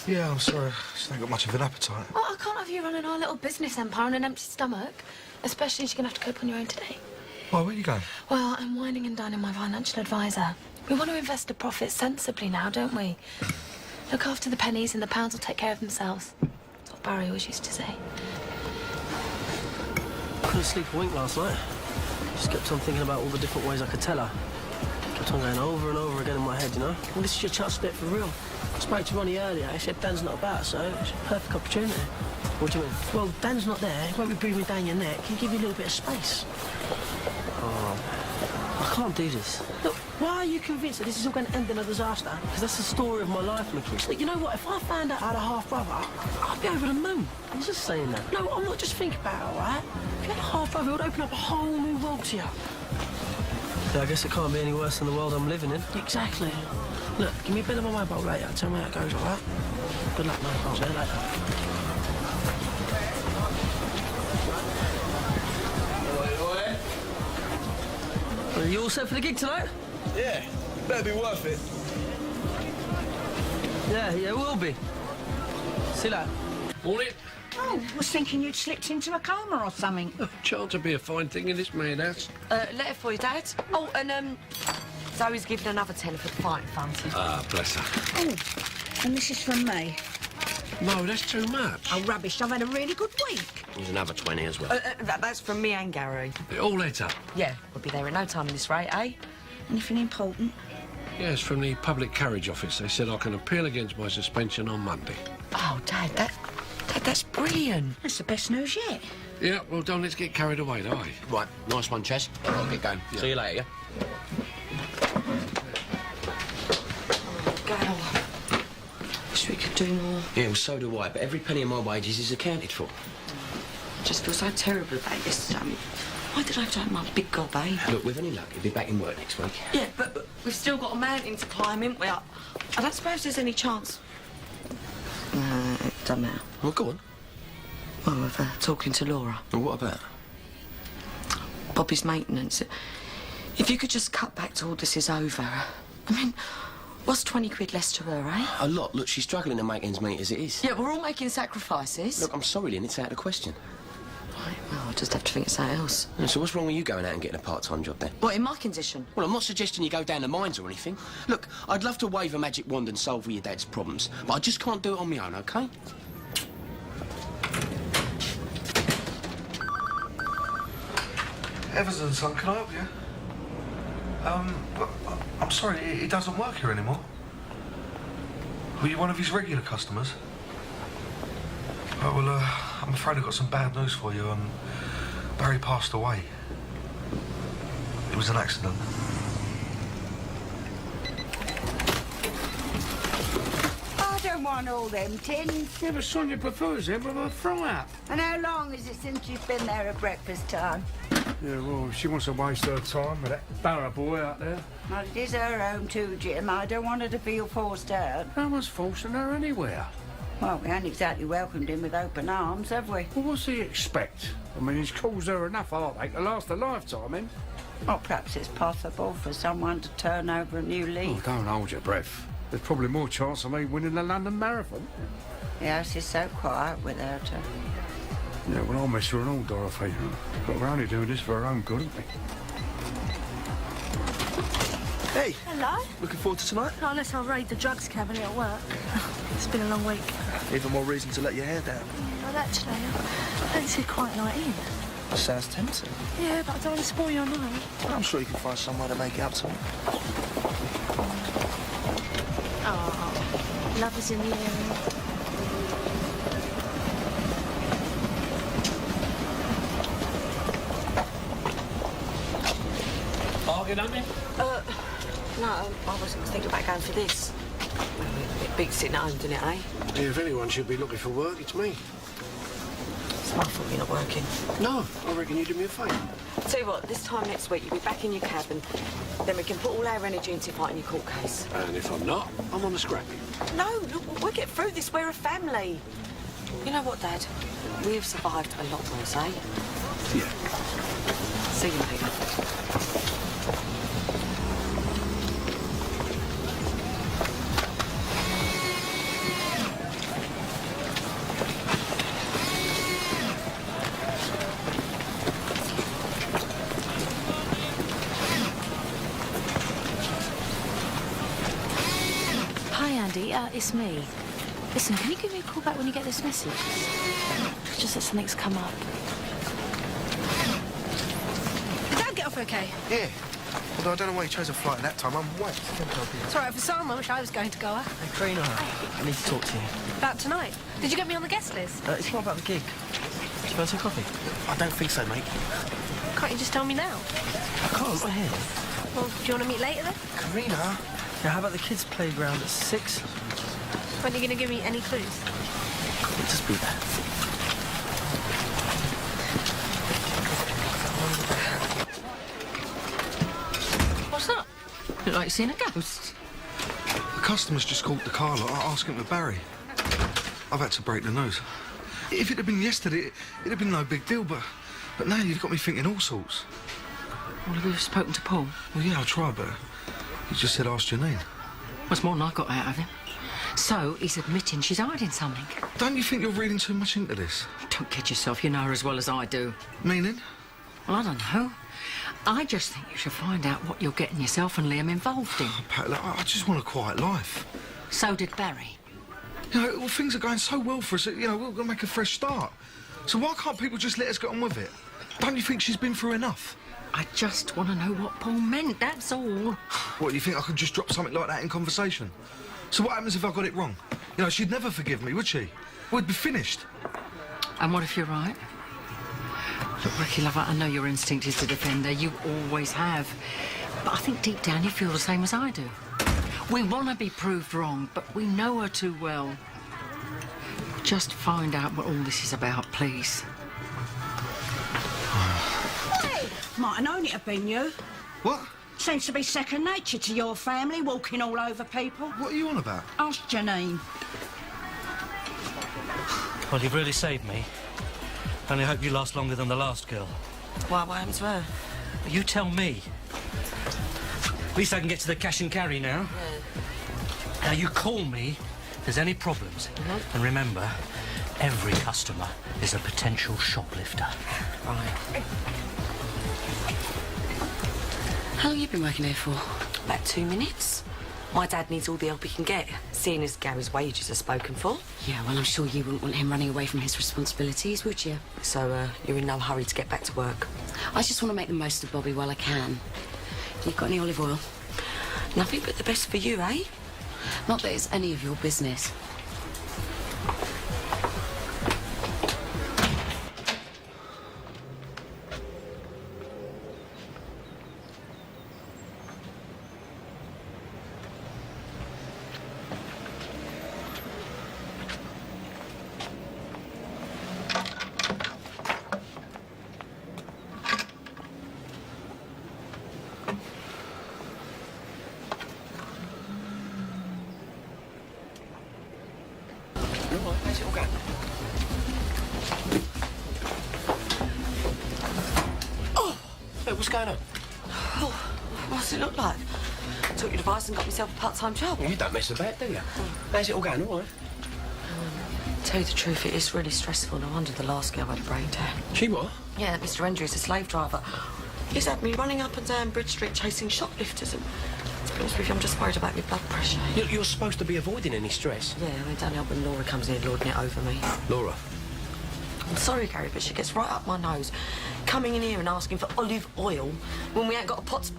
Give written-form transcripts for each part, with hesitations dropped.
Yeah, I'm sorry. Just ain't got much of an appetite. Well, I can't have you running our little business empire on an empty stomach. Especially as you're going to have to cope on your own today. Why, where you going? Well, I'm whining and dining my financial advisor. We want to invest the profits sensibly now, don't we? Look after the pennies and the pounds will take care of themselves. That's what Barry always used to say. Couldn't sleep a wink last night. Just kept on thinking about all the different ways I could tell her. Kept on going over and over again in my head, you know? Well, this is your chance to do it for real. I spoke to Ronnie earlier. He said Dan's not about, so it's a perfect opportunity. What do you mean? Well, Dan's not there. He won't be breathing down your neck. He'll give you a little bit of space. Oh, I can't do this. Look, why are you convinced that this is all going to end in a disaster? Because that's the story of my life, Mickey. Look, you know what? If I found out I had a half-brother, I'd be over the moon. I'm just saying that. No, I'm not. Just think about it, all right? If you had a half-brother, it would open up a whole new world to you. Yeah, I guess it can't be any worse than the world I'm living in. Exactly. Look, give me a bit of my mobile later. Tell me how it goes, all right? Good luck, mate. I'll see you later. Are you all set for the gig tonight? Yeah, better be worth it. Yeah, it will be. See that? Morning. Oh, was thinking you'd slipped into a coma or something. Chance to be a fine thing in this madhouse. Letter for you, Dad. Oh, and, Zoe's giving another tenner for the fighting fountain. Ah, bless her. Oh, and this is from me. No, that's too much. Oh, rubbish. I've had a really good week. There's another 20 as well. That's from me and Gary. It all adds up. Yeah, we'll be there at no time in this rate, eh? Anything important? Yes, from the public carriage office. They said I can appeal against my suspension on Monday. Oh, Dad, that's brilliant. That's the best news yet. Yeah, well, don't let's get carried away, do I? Right, nice one, Chess. I'll get going. See you later, yeah? Gal, wish we could do more. Yeah, well, so do I, but every penny of my wages is accounted for. I just feel so terrible about this. Why did I have to have my big gob, eh? Look, with any luck, he'll be back in work next week. Yeah, but we've still got a mountain to climb, haven't we? I don't suppose there's any chance. It doesn't matter. Well, go on. Well, of talking to Laura. Well, what about? Bobby's maintenance. If you could just cut back till all this is over. I mean, what's 20 quid less to her, eh? A lot. Look, she's struggling to make ends meet as it is. Yeah, we're all making sacrifices. Look, I'm sorry, Lynn, it's out of the question. Right, well, I'll just have to think of something else. Yeah, so what's wrong with you going out and getting a part-time job then? What, in my condition? Well, I'm not suggesting you go down the mines or anything. Look, I'd love to wave a magic wand and solve all your dad's problems, but I just can't do it on my own, OK? Evans and Son, can I help you? I'm sorry, he doesn't work here anymore. Were you one of his regular customers? Oh, well, I'm afraid I've got some bad news for you. Barry passed away. It was an accident. I don't want all them tins. Yeah, but Sonia prefers them with a fry-up. And how long is it since you've been there at breakfast time? Yeah, well, she wants to waste her time with that Barra boy out there. Well, it is her home too, Jim. I don't want her to feel forced out. No one's forcing her anywhere. Well, we haven't exactly welcomed him with open arms, have we? Well, what's he expect? I mean, he's caused her enough heartache to last a lifetime, eh? Well, perhaps it's possible for someone to turn over a new Oh, leaf. don't hold your breath. There's probably more chance of me winning the London Marathon. Yes, he's so quiet without her. Yeah, well, I'll miss her and all, Dorothy. But we're only doing this for her own good, aren't we? Hey, Hello? looking forward to tonight? Not unless I raid the drugs cabinet at work. It's been a long week. Even more reason to let your hair down. Well, actually, I don't see quite night in. Sounds tempting. Yeah, but I don't want to spoil your night. I'm sure you can find somewhere to make it up to me. Oh, love is in the air. Bargain, haven't you? No, I was thinking about going for this. It beats sitting at home, doesn't it, eh? Yeah, if anyone should be looking for work, it's me. It's my fault you're not working. No, I reckon you do me a favour. Tell you what, this time next week, you'll be back in your cabin. Then we can put all our energy into fighting your court case. And if I'm not, I'm on the scrap heap. No, look, we'll get through this. We're a family. You know what, Dad? We've survived a lot worse, eh? Yeah. See you later. Daddy, it's me. Listen, can you give me a call back when you get this message? It's just that something's come up. Did Dad get off okay? Yeah. Although I don't know why he chose a flight at that time. I'm wet. It's all right for some. I wish I was going to Goa. Hey, Karina, I need to talk to you. About tonight. Did you get me on the guest list? It's not about the gig. Do you fancy a coffee? I don't think so, mate. Can't you just tell me now? I can't, my head. Well, do you want to meet later then? Karina. Yeah, how about the kids' playground at 6? When are you going to give me any clues? Just be there. What's up? Look like you've seen a ghost. The customer's just called the car lot asking for Barry. I've had to break the news. If it had been yesterday, it'd have been no big deal, but now you've got me thinking all sorts. Well, have you spoken to Paul? Well, yeah, I tried, but he just said ask Janine. That's more than I got out of him. So, he's admitting she's hiding something. Don't you think you're reading too much into this? Don't kid yourself, you know her as well as I do. Meaning? Well, I don't know. I just think you should find out what you're getting yourself and Liam involved in. Oh, Pat, look, I just want a quiet life. So did Barry. You know, well, things are going so well for us that, you know, we're going to make a fresh start. So why can't people just let us get on with it? Don't you think she's been through enough? I just want to know what Paul meant, that's all. What, you think I could just drop something like that in conversation? So what happens if I got it wrong? You know, she'd never forgive me, would she? We'd be finished. And what if you're right? Look, Ricky, love, I know your instinct is to defend her. You always have. But I think deep down you feel the same as I do. We want to be proved wrong, but we know her too well. Just find out what all this is about, please. Hey! Might have known it had been you. What? Seems to be second nature to your family, walking all over people. What are you on about? Ask Janine. Well, you've really saved me. And I hope you last longer than the last girl. Why, what happened to her? You tell me. At least I can get to the cash and carry now. Now, you call me if there's any problems. And remember, every customer is a potential shoplifter. Right. How long have you been working here for? About 2 minutes. My dad needs all the help he can get, seeing as Gary's wages are spoken for. Yeah, well, I'm sure you wouldn't want him running away from his responsibilities, would you? So, you're in no hurry to get back to work? I just want to make the most of Bobby while I can. You got any olive oil? Nothing but the best for you, eh? Not that it's any of your business. How's it all going? Oh! Hey, what's going on? Oh, what's it look like? Took your advice and got myself a part-time job. Well, you don't mess about, do you? How's it all going, all right? Tell you the truth, it is really stressful. No wonder the last girl had a breakdown. She what? Yeah, that Mr. Andrews, a slave driver. He's had me running up and down Bridge Street chasing shoplifters and... To be honest with you, I'm just worried about my blood pressure. You're supposed to be avoiding any stress. Yeah, I mean, don't help when Laura comes in lording it over me. Laura? I'm sorry, Gary, but she gets right up my nose. Coming in here and asking for olive oil when we ain't got a pot...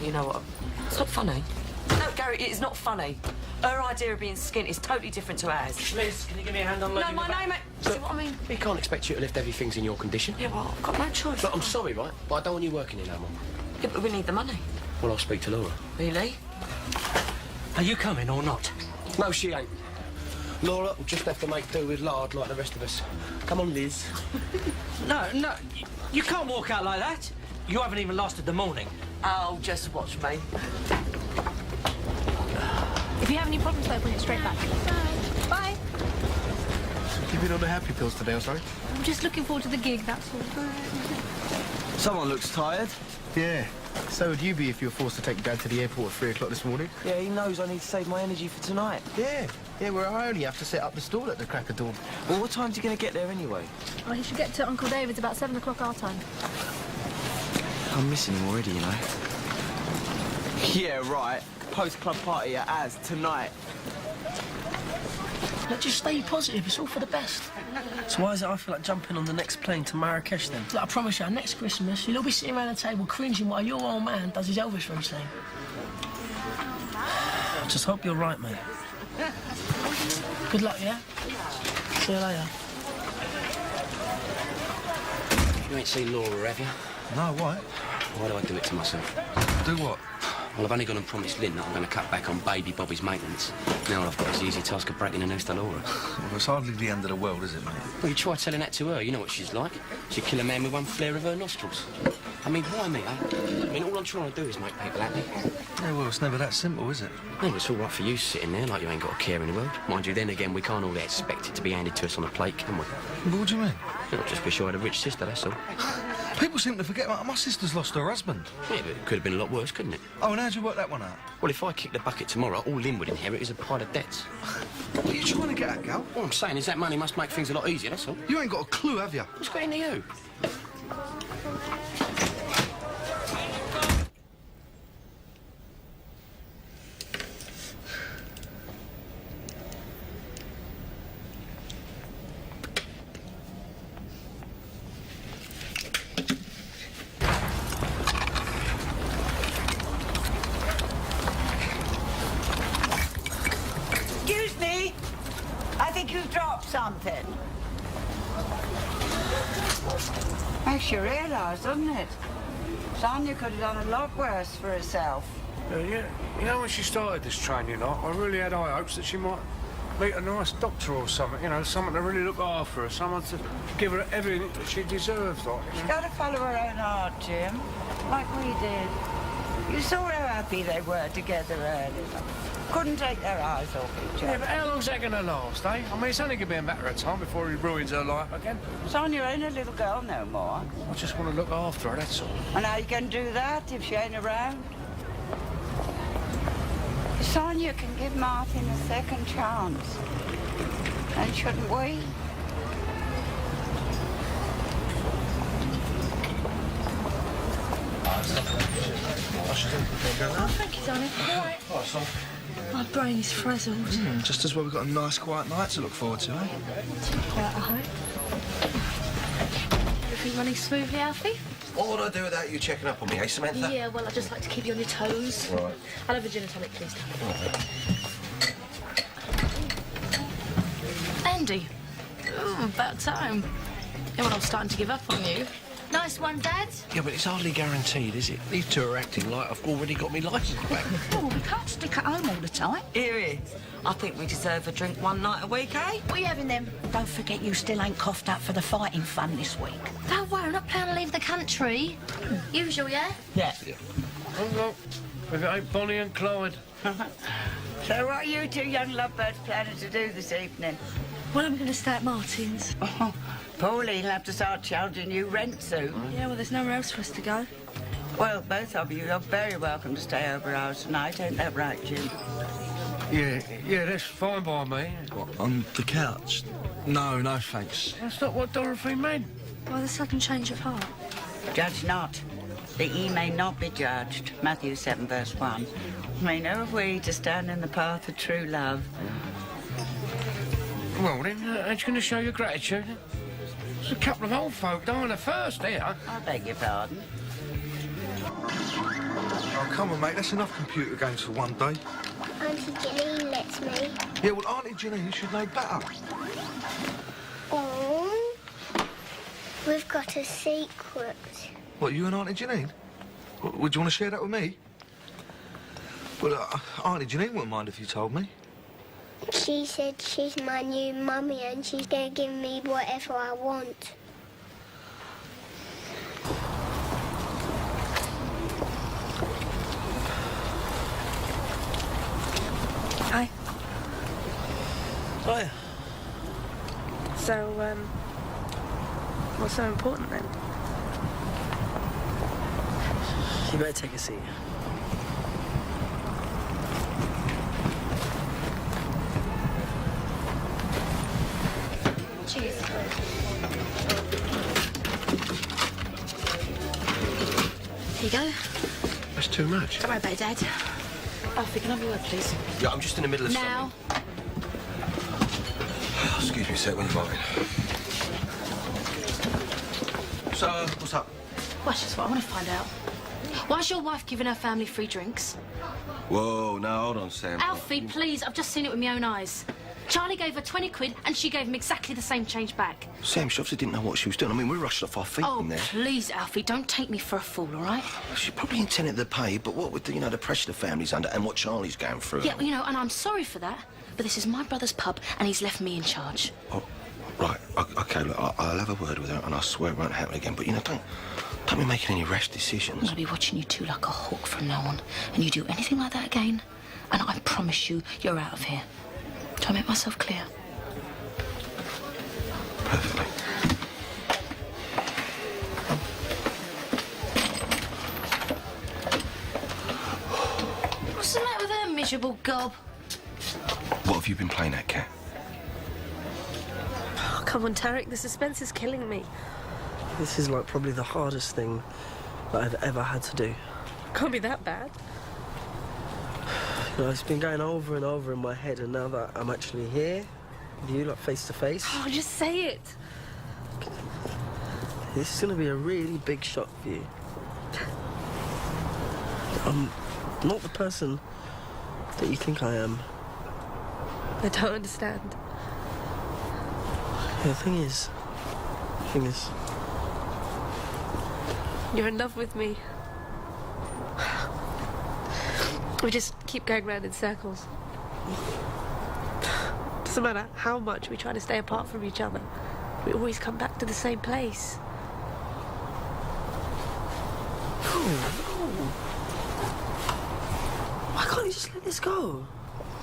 You know what? It's not funny. No, Gary, it is not funny. Her idea of being skint is totally different to ours. Liz, can you give me a hand on loading No, my name... See what I mean? We can't expect you to lift heavy things in your condition. Yeah, well, I've got no choice. Look, I'm sorry, right? But I don't want you working here no more. Yeah, but we need the money. Well, I'll speak to Laura. Really? Are you coming or not? No, she ain't. Laura will just have to make do with lard like the rest of us. Come on, Liz. No, you can't walk out like that. You haven't even lasted the morning. Oh, just watch me. If you have any problems, though, bring it straight back. Bye. You been on the happy pills today, or sorry? I'm just looking forward to the gig, that's all. Someone looks tired. Yeah. So would you be if you were forced to take your dad to the airport at 3 o'clock this morning? Yeah, he knows I need to save my energy for tonight. Yeah. Yeah, well, I only have to set up the stall at the crack of dawn. Well, what time's he going to get there anyway? Well, he should get to Uncle David's about 7 o'clock our time. I'm missing him already, you know. Yeah, right. Post-club party at Az tonight. Look, just stay positive. It's all for the best. So why is it I feel like jumping on the next plane to Marrakesh then? Look, I promise you, next Christmas, you'll all be sitting around the table cringing while your old man does his Elvis routine. I just hope you're right, mate. Good luck, yeah? See you later. You ain't seen Laura, have you? No, why? Why do I do it to myself? Do what? Well, I've only gone and promised Lynn that I'm going to cut back on baby Bobby's maintenance. Now all I've got is the easy task of breaking the news to Laura. Well, it's hardly the end of the world, is it, mate? Well, you try telling that to her. You know what she's like. She'd kill a man with one flare of her nostrils. I mean, why me, eh? I mean, all I'm trying to do is make people happy. Yeah, well, it's never that simple, is it? No, it's all right for you sitting there like you ain't got a care in the world. Mind you, then again, we can't all expect it to be handed to us on a plate, can we? What do you mean? I just wish I had a rich sister, that's all. People seem to forget my sister's lost her husband. Yeah, but it could have been a lot worse, couldn't it? Oh, and how'd you work that one out? Well, if I kick the bucket tomorrow, all Lynn would inherit is a pile of debts. What are you trying to get at, Gal? All I'm saying is that money must make things a lot easier, that's all. You ain't got a clue, have you? What's got into you? Excuse me. I think you've dropped something. Makes you realise, doesn't it? Sonia could have done a lot worse for herself. Yeah, you know, when she started this training, I really had high hopes that she might meet a nice doctor or something, you know, someone to really look after her, someone to give her everything that she deserves, like, you She's know. got to follow her own heart, Jim, like we did. You saw how happy they were together earlier. Couldn't take their eyes off each Yeah, other. but how long's that going to last, eh? I mean, it's only going to be a matter of time before he ruins her life again. Sonia ain't a little girl no more. I just want to look after her, that's all. And how you can do that if she ain't around? Sonia can give Martin a second chance. And shouldn't we? Oh, thank you, darling. All right. My brain is frazzled. Just as well we've got a nice, quiet night to look forward to, eh? Too quiet, I hope. Everything running smoothly, Alfie? What would I do without you checking up on me, eh, Samantha? Yeah, well, I just like to keep you on your toes. Right. I'll have a gin and tonic, please. Andy. About time. Yeah, well, I'm starting to give up on you. Nice one, Dad. Yeah, but it's hardly guaranteed, is it? These two are acting like I've already got me licence back. Oh, we can't stick at home all the time. Eerie. I think we deserve a drink one night a week, eh? We having them? Don't forget you still ain't coughed up for the fighting fun this week. Don't worry, I'm not planning to leave the country. Usual, yeah? Yeah. Oh, no. If it ain't Bonnie and Clyde. So what are you two young lovebirds planning to do this evening? Well, I'm going to stay at Martin's. Oh, Pauline'll have to start charging you rent soon. Yeah, well, there's nowhere else for us to go. Well, both of you are very welcome to stay over ours tonight, ain't that right, Jim? Yeah, that's fine by me. What, on the couch? No, thanks. That's not what Dorothy meant. Well, the sudden change of heart. Judge not, that ye may not be judged. Matthew 7, verse 1. May know if we to stand in the path of true love. Well, then, aren't you going to show your gratitude? There's a couple of old folk dying of thirst here. I beg your pardon. Oh, come on, mate. That's enough computer games for one day. Auntie Janine lets me. Yeah, well, Auntie Janine should know better. Oh, we've got a secret. What, you and Auntie Janine? Would you want to share that with me? Well, Auntie Janine wouldn't mind if you told me. She said she's my new mummy and she's going to give me whatever I want. Hi. Oh, yeah. So, what's so important then? You better take a seat. Cheers. Here you go. That's too much. Don't worry about it, Dad. Alfie, can I have a word, please? Yeah, I'm just in the middle of Now. Excuse me a sec, when you're writing. So, what's up? Well, that's just what I want to find out. Why's your wife giving her family free drinks? Whoa, no, hold on, Sam. Alfie, please, I've just seen it with my own eyes. Charlie gave her 20 quid and she gave him exactly the same change back. Sam, she obviously didn't know what she was doing. I mean, we rushed off our feet in there. Oh, please, Alfie, don't take me for a fool, all right? She probably intended to pay, but what with the, the pressure the family's under and what Charlie's going through. Yeah, and I'm sorry for that, but this is my brother's pub and he's left me in charge. Oh, right. OK, look, I'll have a word with her and I swear it won't happen again. But, don't be making any rash decisions. I'm going to be watching you two like a hawk from now on. And you do anything like that again, and I promise you, you're out of here. Do I make myself clear? Perfectly. What's the matter with her miserable gob? What have you been playing at, Kat? Oh, come on, Tarek, the suspense is killing me. This is, like, probably the hardest thing that I've ever had to do. Can't be that bad. It's been going over and over in my head, and now that I'm actually here with you, like, face to face... Oh, just say it. This is going to be a really big shock for you. I'm not the person that you think I am. I don't understand. Yeah, the thing is... You're in love with me. We just keep going round in circles. Doesn't matter how much we try to stay apart from each other. We always come back to the same place. Why can't you just let this go?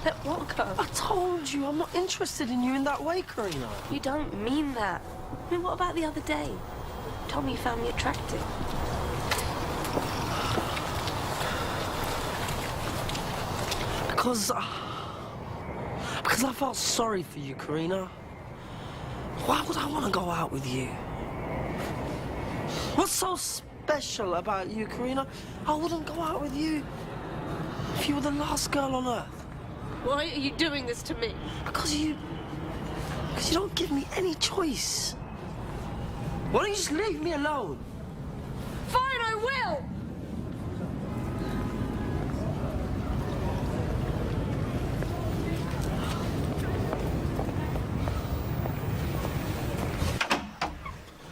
Let what go? I told you, I'm not interested in you in that way, Karina. You don't mean that. I mean, what about the other day? You told me you found me attractive. Because I felt sorry for you, Karina. Why would I want to go out with you? What's so special about you, Karina? I wouldn't go out with you if you were the last girl on earth. Why are you doing this to me? Because you don't give me any choice. Why don't you just leave me alone? Fine, I will!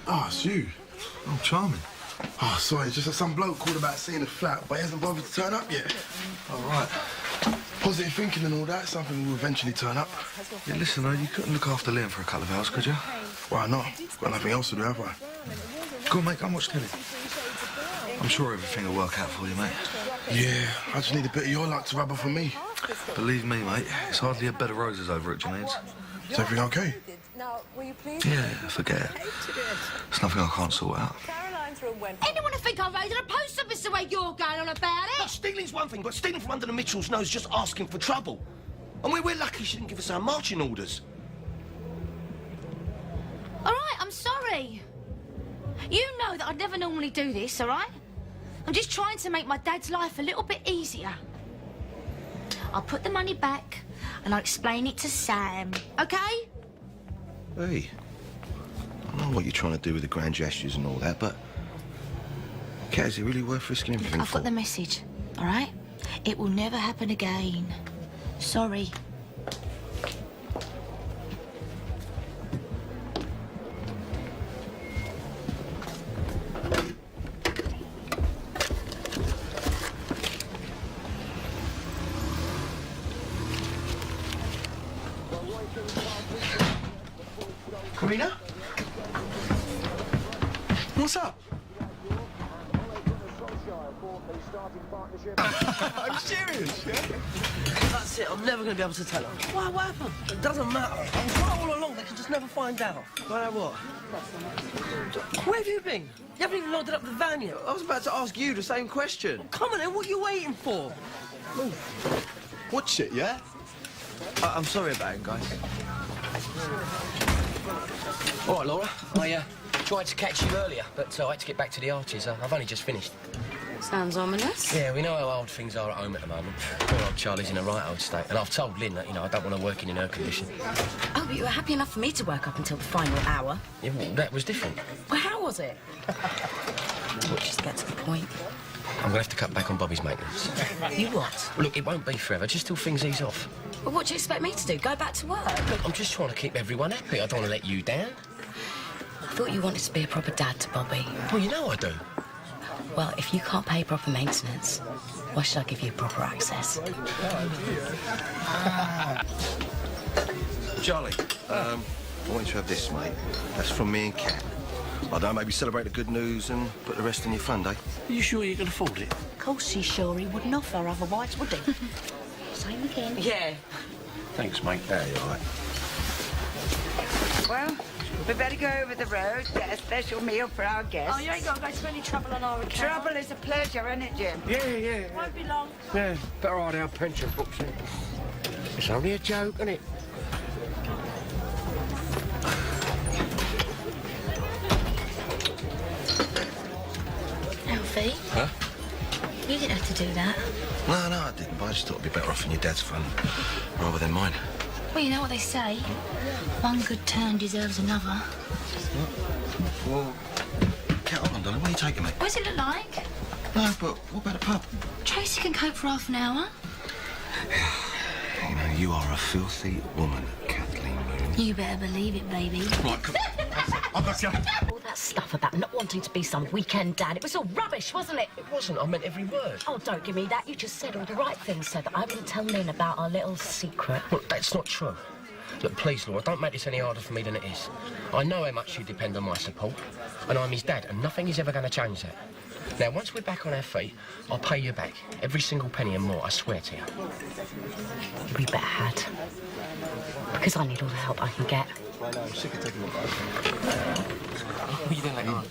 Oh, it's you. Oh, charming. Oh, sorry, it's just that some bloke called about seeing the flat, but he hasn't bothered to turn up yet. All right. Positive thinking and all that, something will eventually turn up. Yeah, listen, you couldn't look after Liam for a couple of hours, could you? Why not? Got nothing else to do, have I? Go on, mate, go and watch telly. I'm sure everything will work out for you, mate. Yeah, I just need a bit of your luck to rub off on me. Believe me, mate, it's hardly a bed of roses over at Junaid's. Is everything okay? Yeah, forget it. It's nothing I can't sort out. Anyone to think I'm raiding a post office the way you're going on about it? Now, stealing's one thing, but stealing from under the Mitchells' nose is just asking for trouble. And we're lucky she didn't give us our marching orders. All right, I'm sorry. You know that I'd never normally do this, all right? I'm just trying to make my dad's life a little bit easier. I'll put the money back and I'll explain it to Sam, okay? Hey, I know what you're trying to do with the grand gestures and all that, but... Kat, is it really worth risking everything I've for? got the message, all right? It will never happen again. Sorry. Karina? What's up? I'm serious, yeah? That's it, I'm never going to be able to tell her. Why, what happened? It doesn't matter. I was right all along, they can just never find out. Find out what? Where have you been? You haven't even loaded up the van yet. I was about to ask you the same question. Come on then, what are you waiting for? Move. Watch it, yeah? I'm sorry about it, guys. All right, Laura. I tried to catch you earlier, but I had to get back to the Arches. I've only just finished. Sounds ominous. Yeah, we know how old things are at home at the moment. Poor old Charlie's in a right old state. And I've told Lynn that, I don't want her working in her condition. Oh, but you were happy enough for me to work up until the final hour. Yeah, well, that was different. Well, how was it? Just get to the point. I'm going to have to cut back on Bobby's maintenance. You what? Look, it won't be forever, just till things ease off. Well, what do you expect me to do? Go back to work? Look, I'm just trying to keep everyone happy. I don't want to let you down. I thought you wanted to be a proper dad to Bobby. Well, you know I do. Well, if you can't pay proper maintenance, why should I give you proper access? Charlie, I want you to have this, mate. That's from me and Kat. I don't know, maybe celebrate the good news and put the rest in your fund, eh? Are you sure you can afford it? Of course he's sure. He wouldn't offer otherwise, would he? Same again. Yeah. Thanks, mate. Yeah, you're all right. Well, we better go over the road, get a special meal for our guests. Oh, you ain't got to go to any trouble on our account. Trouble is a pleasure, isn't it, Jim? Yeah. Won't be long. Yeah, better hide our pension books in. It's only a joke, isn't it? Alfie? Huh? You didn't have to do that. No, I didn't, but I just thought it'd be better off in your dad's fund rather than mine. Well, you know what they say. One good turn deserves another. Well, Kat, hold on, darling. Where are you taking me? What does it look like? No, but what about a pub? Tracy can cope for half an hour. You know, you are a filthy woman, Kathleen Moon. You better believe it, baby. Right, come on. I've got you. All that stuff about not wanting to be some weekend dad, it was all rubbish, wasn't it? It wasn't. I meant every word. Oh, don't give me that. You just said all the right things so that I wouldn't tell Lynn about our little secret. Look, that's not true. Look, please, Laura, don't make this any harder for me than it is. I know how much you depend on my support, and I'm his dad, and nothing is ever going to change that. Now, once we're back on our feet, I'll pay you back. Every single penny and more, I swear to you. We better had. Because I need all the help I can get. I'm sick of taking it. What are you doing later on?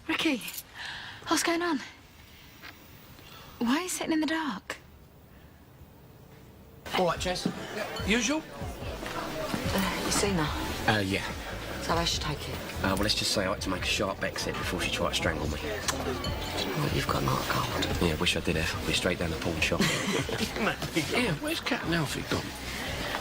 Ricky, what's going on? Why are you sitting in the dark? All right, Jess. Usual? You seen her? Yeah. So I should take it. Well, let's just say I had to make a sharp exit before she tried to strangle me. Well, you've got not a cold. Yeah, wish I did have. We're straight down the pawn shop. Yeah, where's Kat and Alfie gone?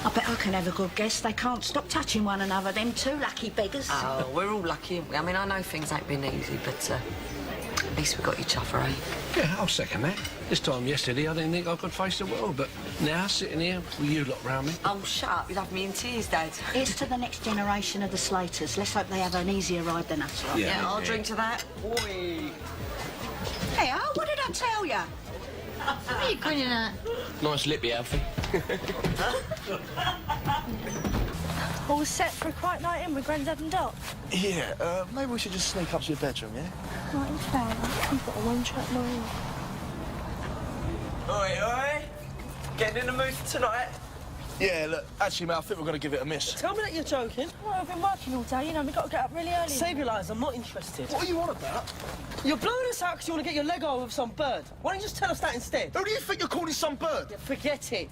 I bet I can have a good guess. They can't stop touching one another, them two lucky beggars. Oh, we're all lucky, aren't we? I mean, I know things ain't been easy, but at least we got each other, eh? Yeah, I'll second that. This time yesterday, I didn't think I could face the world, but now, sitting here with you lot round me... Oh, shut up. You'd have me in tears, Dad. Here's to the next generation of the Slaters. Let's hope they have an easier ride than us. Right? Yeah, I'll drink to that. Oi. Hey, what did I tell you? What are you grinning at? Nice lippy, Alfie. All set for a quiet night in with Grandad and Doc? Yeah, maybe we should just sneak up to your bedroom, yeah? Right, fair. I've got a one-track mind. Oi. Getting in the mood for tonight? Yeah, look, actually, mate, I think we're going to give it a miss. Tell me that you're joking. Well, I've been working all day, you know, we've got to get up really early. Save your lives, I'm not interested. What are you on about? You're blowing us out because you want to get your leg over with some bird. Why don't you just tell us that instead? Who do you think you're calling some bird? Yeah, forget it.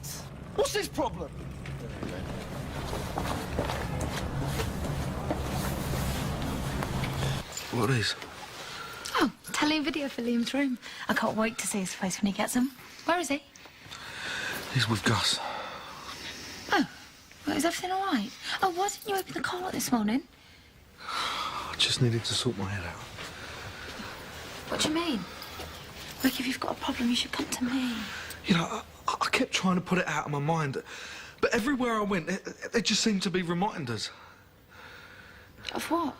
What's his problem? What are these? Oh, telly and video for Liam's room. I can't wait to see his face when he gets them. Where is he? He's with Gus. Oh, well, is everything all right? Oh, why didn't you open the collar this morning? I just needed to sort my head out. What do you mean? Look, if you've got a problem, you should come to me. You know, I kept trying to put it out of my mind, but everywhere I went, they just seemed to be reminders. Of what?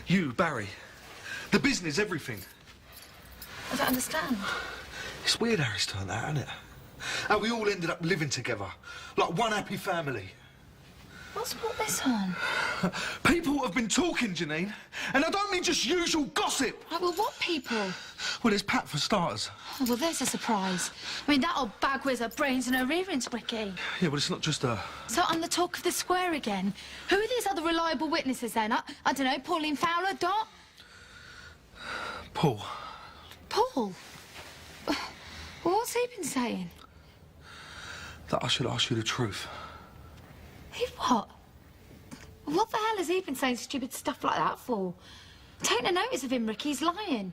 You, Barry. The business, everything. I don't understand. It's weird how it's turned out, isn't it? How we all ended up living together, like one happy family. What's brought this on? People have been talking, Janine, and I don't mean just usual gossip. Right, well, what people? Well, there's Pat, for starters. Oh, well, there's a surprise. I mean, that old bag wears her brains and her earrings, Ricky. Yeah, but it's not just her. So I'm the talk of the square again. Who are these other reliable witnesses then? I don't know, Pauline Fowler, Dot? Paul. Paul? What's he been saying? That I should ask you the truth. He what? What the hell has he been saying stupid stuff like that for? Take no notice of him, Ricky. He's lying.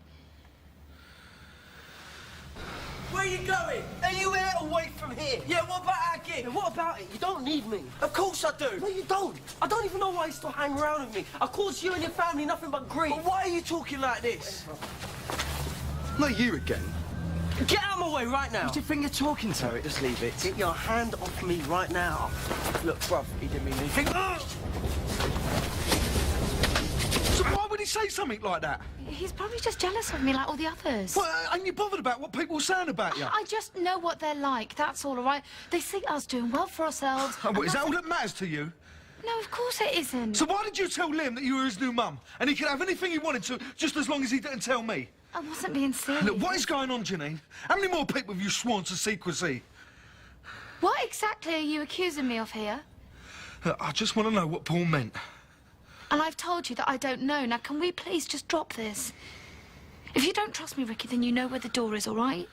Where are you going? Anywhere away from here. Yeah, what about our gig? Yeah, what about it? You don't need me. Of course I do. No, you don't. I don't even know why you still hang around with me. Of course you and your family nothing but grief. But why are you talking like this? Not you again. Get out of my way right now. What do you think you're talking to? Just leave it. Get your hand off me right now. Look, bruv, he didn't mean anything. So why would he say something like that? He's probably just jealous of me like all the others. Well, ain't you bothered about what people are saying about you? I just know what they're like, that's all right? They see us doing well for ourselves. Oh, what, is that all that matters to you? No, of course it isn't. So why did you tell Liam that you were his new mum? And he could have anything he wanted to, just as long as he didn't tell me? I wasn't being serious. Look, what is going on, Janine? How many more people have you sworn to secrecy? What exactly are you accusing me of here? I just want to know what Paul meant. And I've told you that I don't know. Now, can we please just drop this? If you don't trust me, Ricky, then you know where the door is, all right?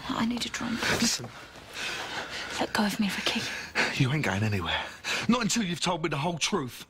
I need a drink. Listen. Let go of me, Ricky. You ain't going anywhere. Not until you've told me the whole truth.